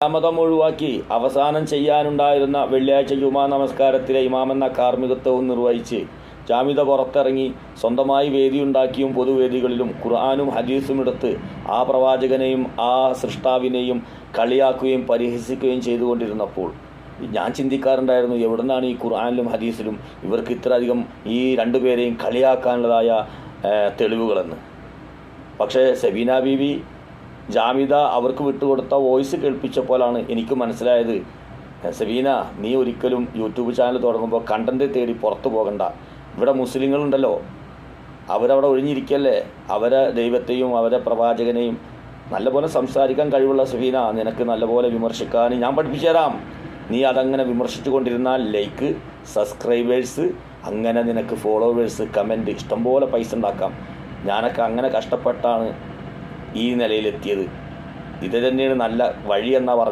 താമതം ഒഴിവാക്കി അവസാനം ചെയ്യാനുണ്ടായിരുന്ന വെള്ളിയാഴ്ച ജുമാ നമസ്കാരത്തിലെ ഇമാമെന്ന കാർമ്മികത്വവും നിർവഹിച്ച് ജാമിദ പുറത്തിറങ്ങി സ്വന്തമായി വേദിയുണ്ടാക്കിയും പൊതുവേദികളിലും ഖുർആനും ഹദീസും എടുത്ത് ആ പ്രവാചകനെയും ആ സൃഷ്ടാവിനെയും കളിയാക്കുകയും പരിഹസിക്കുകയും ചെയ്തുകൊണ്ടിരുന്നപ്പോൾ ഞാൻ ചിന്തിക്കാറുണ്ടായിരുന്നു, എവിടെ നിന്നാണ് ഈ ഖുർആനിലും ഹദീസിലും ഇവർക്ക് ഇത്രയധികം ഈ രണ്ടുപേരെയും കളിയാക്കാനുള്ളതായ തെളിവുകളെന്ന്. പക്ഷേ സബീന ബീവി ജാമിദ അവർക്ക് വിട്ടുകൊടുത്ത വോയിസ് കേൾപ്പിച്ചപ്പോഴാണ് എനിക്ക് മനസ്സിലായത്, സബീന, നീ ഒരിക്കലും യൂട്യൂബ് ചാനൽ തുടങ്ങുമ്പോൾ കണ്ടന്റ് തേടി പുറത്തു പോകണ്ട. ഇവിടെ മുസ്ലിങ്ങളുണ്ടല്ലോ, അവരവിടെ ഒഴിഞ്ഞിരിക്കല്ലേ. അവരെ ദൈവത്തെയും അവരെ പ്രവാചകനെയും നല്ലപോലെ സംസാരിക്കാൻ കഴിവുള്ള സബീന, നിനക്ക് നല്ലപോലെ വിമർശിക്കാൻ ഞാൻ പഠിപ്പിച്ചു തരാം. നീ അതങ്ങനെ വിമർശിച്ചു കൊണ്ടിരുന്നാൽ ലൈക്ക്, സബ്സ്ക്രൈബേഴ്സ്, അങ്ങനെ നിനക്ക് ഫോളോവേഴ്സ്, കമൻറ്റ്, ഇഷ്ടംപോലെ പൈസ ഉണ്ടാക്കാം. ഞാനൊക്കെ അങ്ങനെ കഷ്ടപ്പെട്ടാണ് ഈ നിലയിലെത്തിയത്. ഇത് തന്നെയാണ് നല്ല വഴി എന്നാണ് പറഞ്ഞത്.